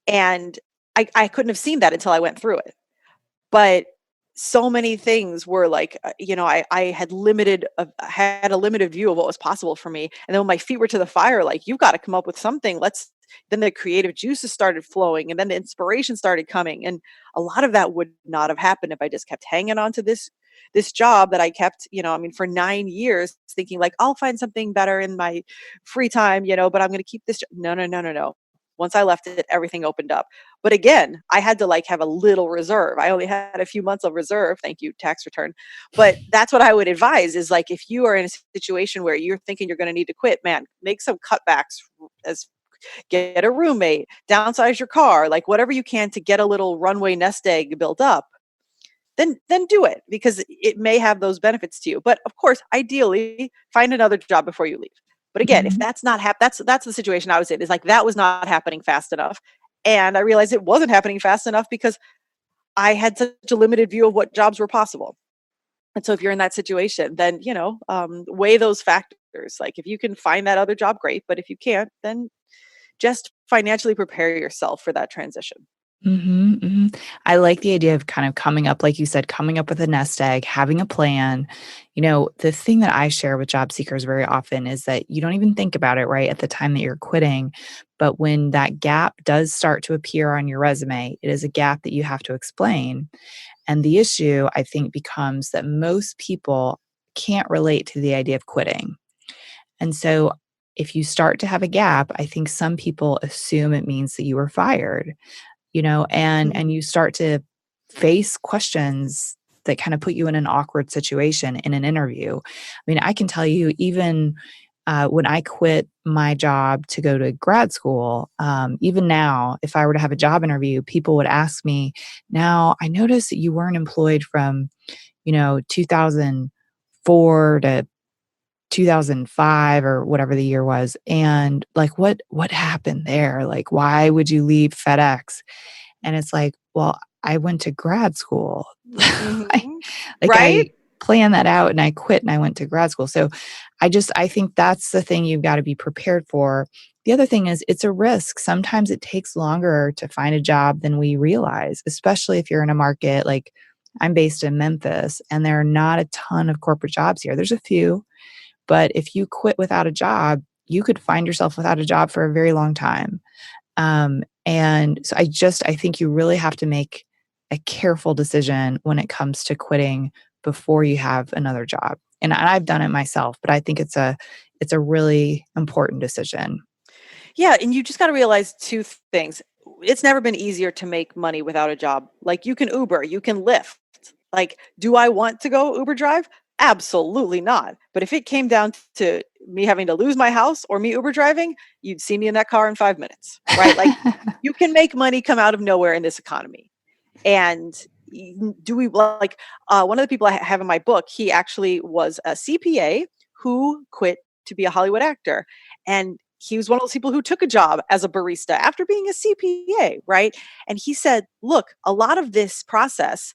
And I couldn't have seen that until I went through it. But so many things were like, I had a limited view of what was possible for me. And then when my feet were to the fire, like, you've got to come up with something. Then the creative juices started flowing and then the inspiration started coming. And a lot of that would not have happened if I just kept hanging on to this job that I kept, I mean, for 9 years thinking like, I'll find something better in my free time, but I'm going to keep this. No, no, no, no, no. Once I left it, everything opened up. But again, I had to like have a little reserve. I only had a few months of reserve. Thank you, tax return. But that's what I would advise is like if you are in a situation where you're thinking you're going to need to quit, man, make some cutbacks as get a roommate, downsize your car, like whatever you can to get a little runway nest egg built up. Then do it because it may have those benefits to you. But of course, ideally, find another job before you leave. But again, if Mhm. that's not that's the situation I was in. Is like that was not happening fast enough, and I realized it wasn't happening fast enough because I had such a limited view of what jobs were possible. And so if you're in that situation, then, weigh those factors. Like if you can find that other job, great. But if you can't, then just financially prepare yourself for that transition. Mhm, mhm. I like the idea of kind of coming up, like you said, coming up with a nest egg, having a plan. The thing that I share with job seekers very often is that you don't even think about it, right, at the time that you're quitting. But when that gap does start to appear on your resume, it is a gap that you have to explain. And the issue, I think, becomes that most people can't relate to the idea of quitting. And so if you start to have a gap, I think some people assume it means that you were fired, and Mhm. you start to face questions that kind of put you in an awkward situation in an interview. I mean, I can tell you, even when I quit my job to go to grad school, even now, if I were to have a job interview, people would ask me, now, I noticed that you weren't employed from, 2004 to 2005 or whatever the year was. And like, what happened there? Like, why would you leave FedEx? And it's like, well, I went to grad school. I Mhm. like Right? I planned that out and I quit and I went to grad school. So I think that's the thing you've got to be prepared for. The other thing is it's a risk. Sometimes it takes longer to find a job than we realize, especially if you're in a market like I'm based in Memphis and there are not a ton of corporate jobs here. There's a few, but if you quit without a job, you could find yourself without a job for a very long time. And so I think you really have to make a careful decision when it comes to quitting before you have another job. And I've done it myself, but I think it's a really important decision. Yeah, and you just got to realize two things. It's never been easier to make money without a job. Like you can Uber, you can Lyft. Like, do I want to go Uber drive? Absolutely not. But if it came down to me having to lose my house or me Uber driving, you'd see me in that car in 5 minutes, right? Like, you can make money come out of nowhere in this economy. And do we like one of the people I have in my book? He actually was a CPA who quit to be a Hollywood actor, and he was one of those people who took a job as a barista after being a CPA, right? And he said, "Look, a lot of this process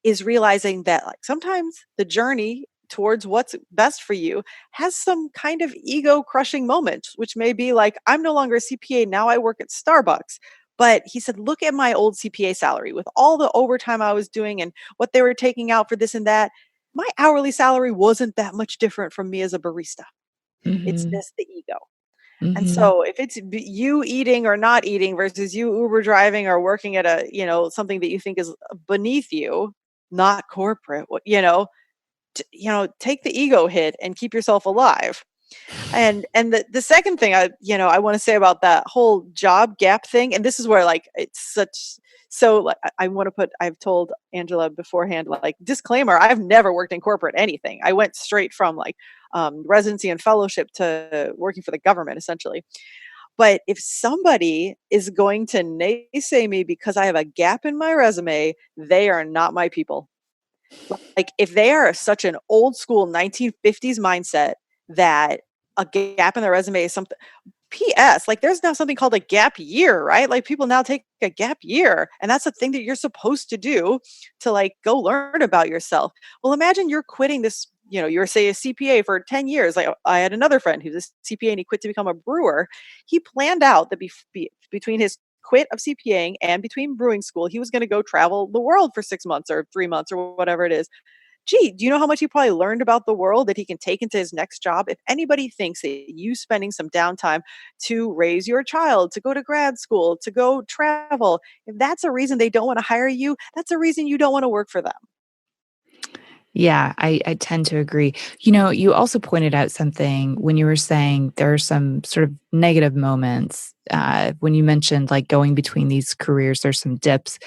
is realizing that like sometimes the journey towards what's best for you has some kind of ego crushing moments, which may be like, I'm no longer a CPA, now I work at Starbucks." But he said, look at my old CPA salary with all the overtime I was doing and what they were taking out for this and that. My hourly salary wasn't that much different from me as a barista. It's Mhm. just the ego. And Mhm. so if it's you eating or not eating versus you Uber driving or working at something that you think is beneath you, not corporate, take the ego hit and keep yourself alive. And the second thing I want to say about that whole job gap thing, and this is where like it's such so like I want to put I've told Angela beforehand, like disclaimer, I've never worked in corporate anything. I went straight from like residency and fellowship to working for the government essentially. But if somebody is going to naysay me because I have a gap in my resume, they are not my people. Like, if they are such an old school 1950s mindset that a gap in their resume is something PS, like, there's now something called a gap year, right? Like, people now take a gap year, and that's a thing that you're supposed to do to, like, go learn about yourself. Well, imagine you're quitting this, you're, say, a CPA for 10 years. Like, I had another friend who's a CPA, and he quit to become a brewer. He planned out that between his quit of CPAing and between brewing school, he was gonna go travel the world for 6 months or 3 months or whatever it is. Gee, do you know how much he probably learned about the world that he can take into his next job? If anybody thinks that you spending some downtime to raise your child, to go to grad school, to go travel, if that's a reason they don't want to hire you, that's a reason you don't want to work for them. Yeah, I tend to agree. You also pointed out something when you were saying there are some sort of negative moments. When you mentioned like going between these careers, there's some dips.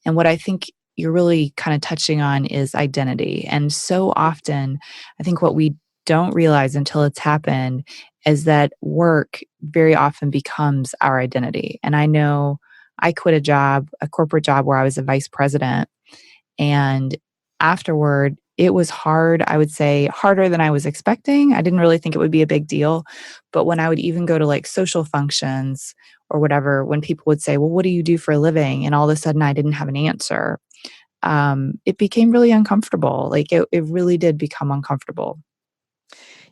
And what I think you're really kind of touching on is identity. And so often, I think what we don't realize until it's happened is that work very often becomes our identity. And I know I quit a corporate job where I was a vice president, and afterward, it was hard. I would say harder than I was expecting. I didn't really think it would be a big deal. But when I would even go to like social functions or whatever, when people would say, "Well, what do you do for a living?" And all of a sudden I didn't have an answer, it became really uncomfortable. Like it really did become uncomfortable.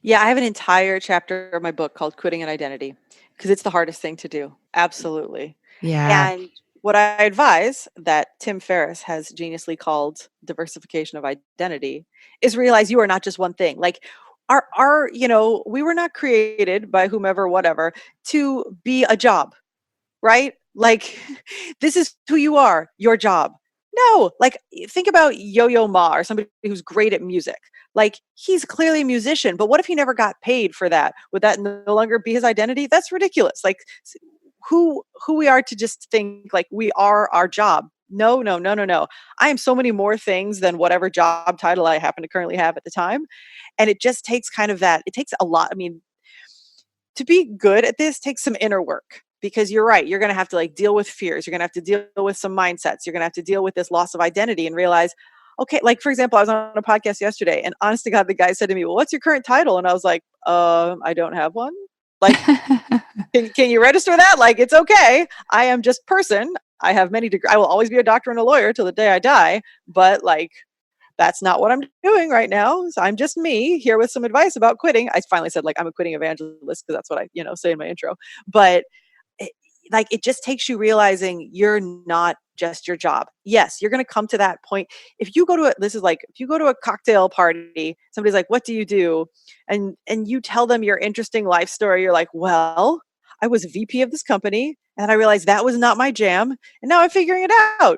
Yeah, I have an entire chapter of my book called Quitting an Identity because it's the hardest thing to do. Absolutely. Yeah. And what I advise that Tim Ferriss has geniusly called diversification of identity is realize you are not just one thing. Like we were not created by whomever, whatever, to be a job, right? Like this is who you are, your job. No, like think about Yo-Yo Ma or somebody who's great at music. Like he's clearly a musician, but what if he never got paid for that? Would that no longer be his identity? That's ridiculous. Like who we are to just think like we are our job. No, no, no, no, no. I am so many more things than whatever job title I happen to currently have at the time. And it just takes kind of that. It takes a lot. I mean, to be good at this takes some inner work because you're right. You're going to have to like deal with fears. You're going to have to deal with some mindsets. You're going to have to deeal with this loss of identity and realize, okay, like for example, I was on a podcast yesterday and honest to God, the guy said to me, well, what's your current title? And I was like, I don't have one. Like, can you register that? Like, it's okay. I am just person. I have many degrees. I will always be a doctor and a lawyer till the day I die. But like, that's not what I'm doing right now. So I'm just me here with some advice about quitting. I finally said like I'm a quitting evangelist because that's what I, say in my intro. But it, like it just takes you realizing you're not just your job. Yes, you're going to come to that point. If you go to if you go to a cocktail party, somebody's like, "What do you do?" and you tell them your interesting life story, you're like, "Well, I was VP of this company and I realized that was not my jam, and now I'm figuring it out."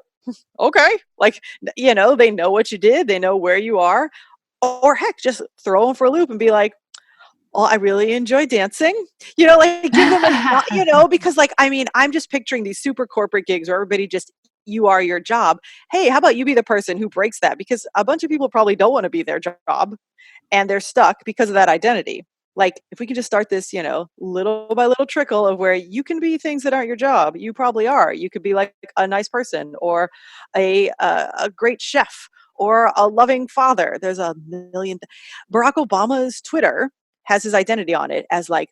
Okay. Like, they know what you did, they know where you are. Or heck, just throw them for a loop and be like, "Oh, I really enjoy dancing." Like give them because like, I mean, I'm just picturing these super corporate gigs where everybody just, you are your job. Hey, how about you be the person who breaks that? Because a bunch of people probably don't want to be their job and they're stuck because of that identity. Like if we could just start this, little by little trickle of where you can be things that aren't your job. You probably are. You could be like a nice person or a great chef or a loving father. There's a million. Barack Obama's Twitter has his identity on it as like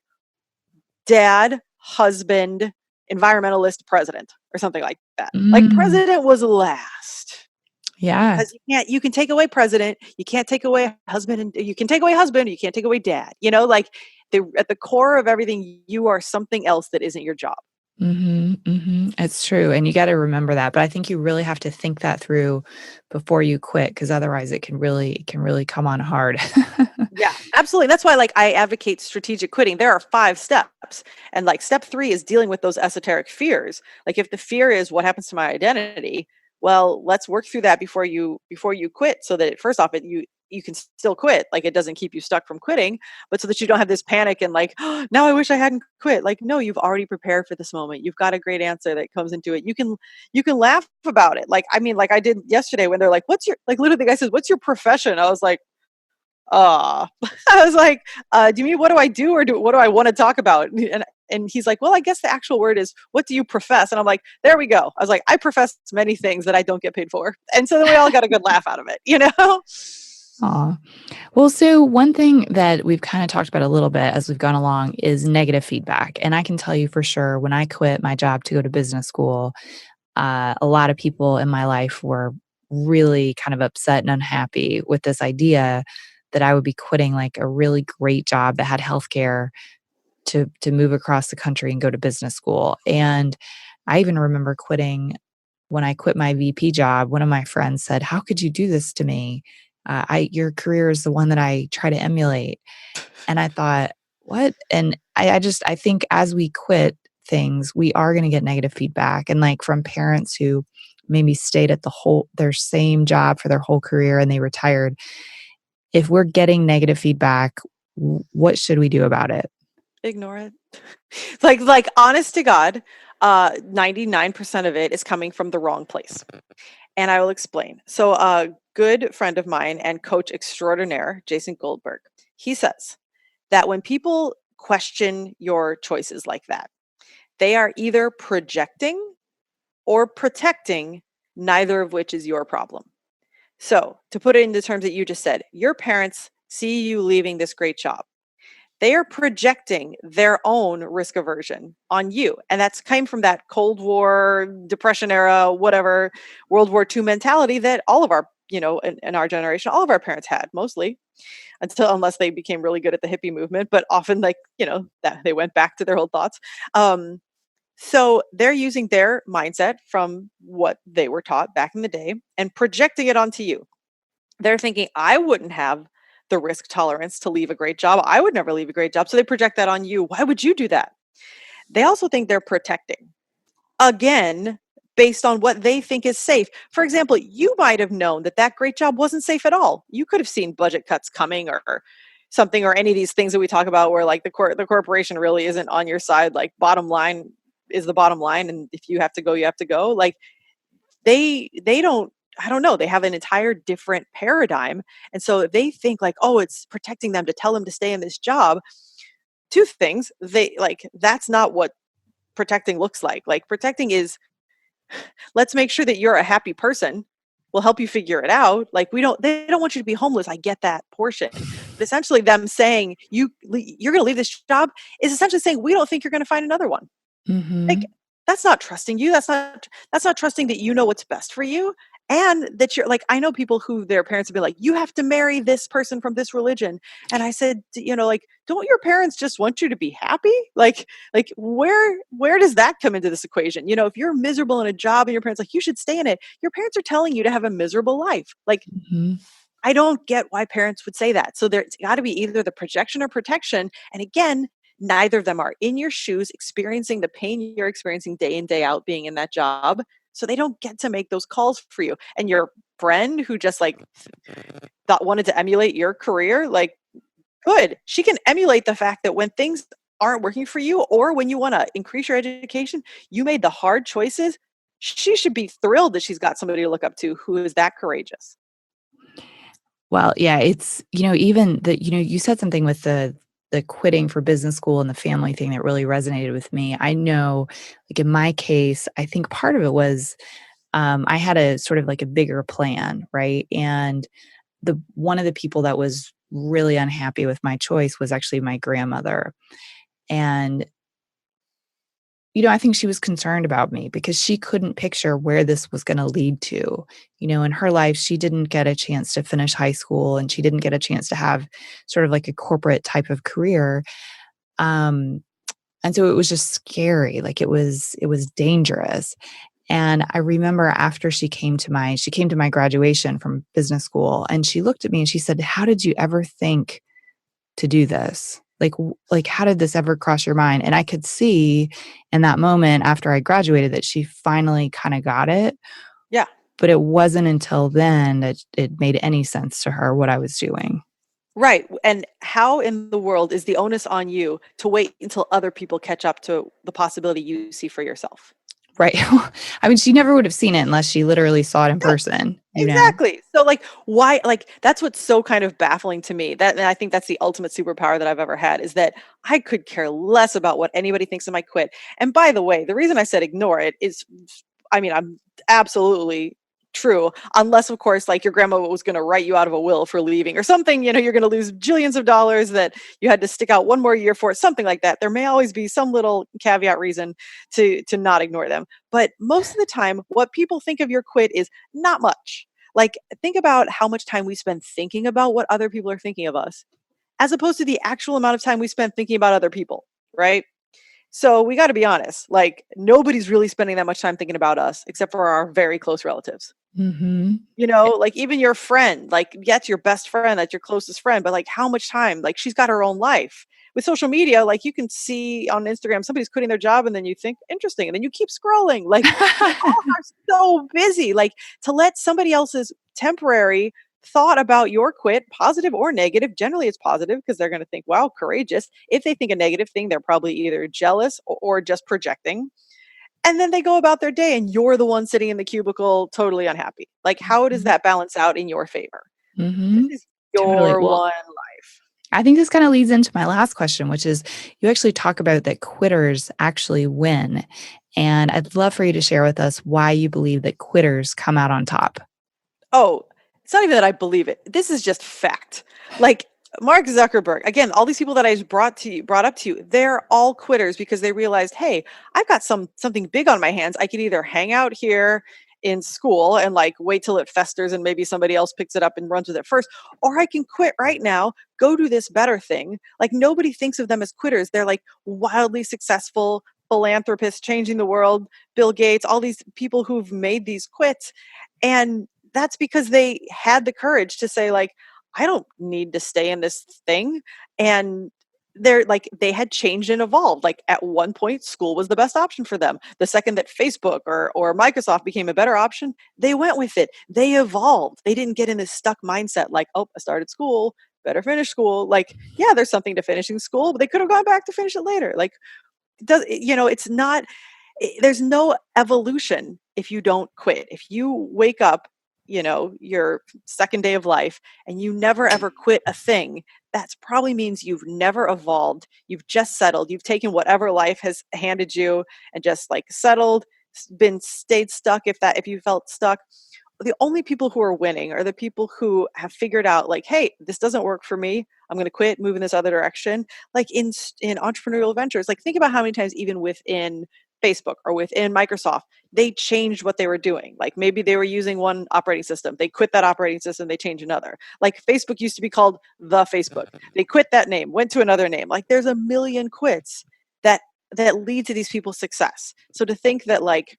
dad, husband, environmentalist, president, or something like that. Like Mm, president was last yeah. because you can take away president, you can't take away husband, and you can take away husband, you can't take away dad. Like at the core of everything, you are something else that isn't your job. Mhm, mhm. It's true, and you gotta remember that, but I think you really have to think that through before you quit, because otherwise it can really come on hard. Yeah, absolutely. That's why like I advocate strategic quitting. There are 5 steps. And like step 3 is dealing with those esoteric fears. Like if the fear is what happens to my identity, well, let's work through that before you quit so that first off you can still quit. Like it doesn't keep you stuck from quitting, but so that you don't have this panic and like, "Oh, now I wish I hadn't quit." Like no, you've already prepared for this moment. You've got a great answer that comes into it. You can laugh about it. Like I mean like I did yesterday when they're like, "What's your," like literally the guy says, "What's your profession?" I was like, "Ah." I was like, "Do you mean what do I do or what do I want to talk about?" And he's like, "Well, I guess the actual word is what do you profess?" And I'm like, "There we go." I was like, "I profess many things that I don't get paid for." And so then we all got a good laugh out of it. Aw. Well, so one thing that we've kinda talked about a little bit as we've gone along is negative feedback, and I can tell you for sure when I quit my job to go to business school, a lot of people in my life were really kind of upset and unhappy with this idea that I would be quitting, like, a really great job that had healthcare to move across the country and go to business school, and I even remember quitting when I quit my VP job. One of my friends said, "How could you do this to me? I Your career is the one that I try to emulate." And I thought, "What?" And I think as we quit things, we are gonna get negative feedback, and, like, from parents who maybe stayed at their same job for their whole career and they retired. If we're getting negative feedback, what should we do about it? Ignore it. Like honest to God, 99% of it is coming from the wrong place. And I will explain. So a good friend of mine and coach extraordinaire, Jason Goldberg, he says that when people question your choices like that, they are either projecting or protecting, neither of which is your problem. So, to put it in the terms that you just said, your parents see you leaving this great job. They are projecting their own risk aversion on you. And that's came from that Cold War, Depression era, whatever, World War II mentality that all of our, in our generation, all of our parents had mostly unless they became really good at the hippie movement, but often that they went back to their old thoughts. So they're using their mindset from what they were taught back in the day and projecting it onto you. They're thinking, I wouldn't have the risk tolerance to leave a great job. I would never leave a great job. So they project that on you. Why would you do that? They also think they're protecting. Again, based on what they think is safe. For example, you might have known that great job wasn't safe at all. You could have seen budget cuts coming or something, or any of these things that we talk about where like the corporation really isn't on your side. Like bottom line is the bottom line. And if you have to go, you have to go. Like they don't, I don't know, they have an entire different paradigm. And so they think like, oh, it's protecting them to tell them to stay in this job. Two things, that's not what protecting looks like. Like protecting is, let's make sure that you're a happy person. We'll help you figure it out. Like they don't want you to be homeless. I get that portion. But essentially them saying you're going to leave this job is essentially saying, we don't think you're going to find another one. Mm-hmm. Like that's not trusting you. That's not trusting that you know what's best for you. And that you're like, I know people who their parents would be like, you have to marry this person from this religion. And I said, like, don't your parents just want you to be happy? Like where does that come into this equation? If you're miserable in a job and your parents like, you should stay in it. Your parents are telling you to have a miserable life. Like, Mm-hmm. I don't get why parents would say that. So there's got to be either the projection or protection. And again, neither of them are in your shoes, experiencing the pain you're experiencing day in, day out, being in that job. So they don't get to make those calls for you. And your friend who just wanted to emulate your career, like, good. She can emulate the fact that when things aren't working for you or when you want to increase your education, you made the hard choices. She should be thrilled that she's got somebody to look up to who is that courageous. Well, yeah, it's, even you said something with the quitting for business school and the family thing that really resonated with me. I know, like in my case, I think part of it was I had a sort of like a bigger plan, right? And one of the people that was really unhappy with my choice was actually my grandmother. And I think she was concerned about me because she couldn't picture where this was going to lead to. In her life, she didn't get a chance to finish high school and she didn't get a chance to have sort of like a corporate type of career. And so it was just scary. Like it was dangerous. And I remember after she came to my graduation from business school and she looked at me and she said, "How did you ever think to do this? Like, how did this ever cross your mind?" And I could see in that moment after I graduated that she finally kind of got it. Yeah. But it wasn't until then that it made any sense to her what I was doing. Right. And how in the world is the onus on you to wait until other people catch up to the possibility you see for yourself? Right. I mean, she never would have seen it unless she literally saw it in person, Exactly. So why, that's what's so kind of baffling to me. And I think that's the ultimate superpower that I've ever had is that I could care less about what anybody thinks of my quit. And by the way, the reason I said ignore it is, I'm absolutely true. Unless of course, like your grandma was going to write you out of a will for leaving or something, you're going to lose jillions of dollars that you had to stick out one more year for, something like that. There may always be some little caveat reason to not ignore them. But most of the time, what people think of your quit is not much. Like, think about how much time we spend thinking about what other people are thinking of us, as opposed to the actual amount of time we spend thinking about other people, right? So we got to be honest, like nobody's really spending that much time thinking about us except for our very close relatives. Mm-hmm. Like even your friend, like yes, your best friend, that's your closest friend, but like how much time? Like she's got her own life. With social media, like you can see on Instagram somebody's quitting their job and then you think interesting and then you keep scrolling. Like we all are so busy. Like to let somebody else's temporary thought about your quit, positive or negative, generally it's positive because they're going to think, wow, courageous. If they think a negative thing, they're probably either jealous or just projecting. And then they go about their day and you're the one sitting in the cubicle totally unhappy. Like, how does that balance out in your favor? This Mm-hmm. is Totally. your Well, one life. I think this kind of leads into my last question, which is you actually talk about that quitters actually win. And I'd love for you to share with us why you believe that quitters come out on top. Oh, it's not even that I believe it. This is just fact. Like Mark Zuckerberg, again, all these people that I just brought up to you, they're all quitters because they realized, hey, I've got something big on my hands. I could either hang out here in school and like wait till it festers and maybe somebody else picks it up and runs with it first, or I can quit right now, go do this better thing. Like nobody thinks of them as quitters. They're like wildly successful philanthropists changing the world, Bill Gates, all these people who've made these quits. And that's because they had the courage to say like, I don't need to stay in this thing. And they're like, they had changed and evolved. Like at one point, school was the best option for them. The second that Facebook or Microsoft became a better option, they went with it. They evolved. They didn't get in this stuck mindset like, oh, I started school, better finish school. Like, yeah, there's something to finishing school, but they could have gone back to finish it later. Like, it's not, there's no evolution if you don't quit. If you wake up, your second day of life and you never ever quit a thing, that probably means you've never evolved. You've just settled. You've taken whatever life has handed you and just like settled, stayed stuck if you felt stuck. The only people who are winning are the people who have figured out like, hey, this doesn't work for me. I'm going to quit, move in this other direction. Like in entrepreneurial ventures, like think about how many times even within Facebook or within Microsoft, they changed what they were doing. Like maybe they were using one operating system. They quit that operating system. They changed another. Like Facebook used to be called the Facebook. They quit that name, went to another name. Like there's a million quits that lead to these people's success. So to think that like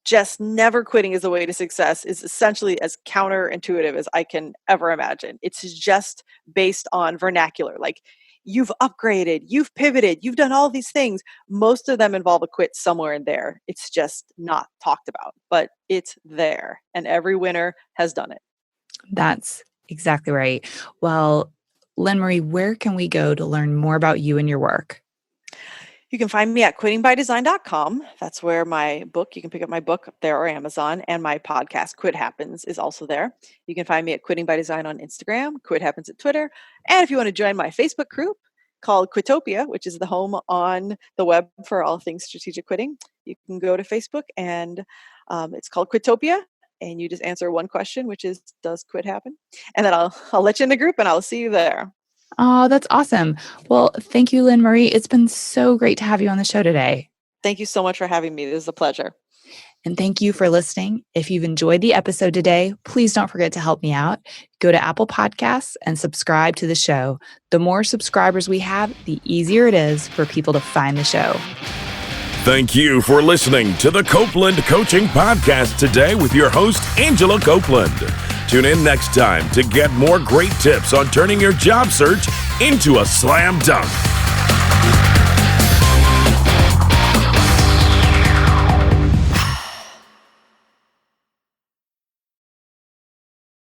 just never quitting is the way to success is essentially as counterintuitive as I can ever imagine. It's just based on vernacular. Like you've upgraded, you've pivoted, you've done all these things. Most of them involve a quit somewhere in there. It's just not talked about, but it's there. And every winner has done it. That's exactly right. Well, Lynn Marie, where can we go to learn more about you and your work? You can find me at quittingbydesign.com. That's where you can pick up my book up there or Amazon, and my podcast, Quit Happens, is also there. You can find me at Quitting by Design on Instagram, Quit Happens at Twitter. And if you want to join my Facebook group called Quitopia, which is the home on the web for all things strategic quitting, you can go to Facebook and it's called Quitopia. And you just answer one question, which is, does quit happen? And then I'll let you in the group and I'll see you there. Oh, that's awesome. Well, thank you, Lynn Marie. It's been so great to have you on the show today. Thank you so much for having me. This is a pleasure. And thank you for listening. If you've enjoyed the episode today, please don't forget to help me out. Go to Apple Podcasts and subscribe to the show. The more subscribers we have, the easier it is for people to find the show. Thank you for listening to the Copeland Coaching Podcast today with your host, Angela Copeland. Tune in next time to get more great tips on turning your job search into a slam dunk.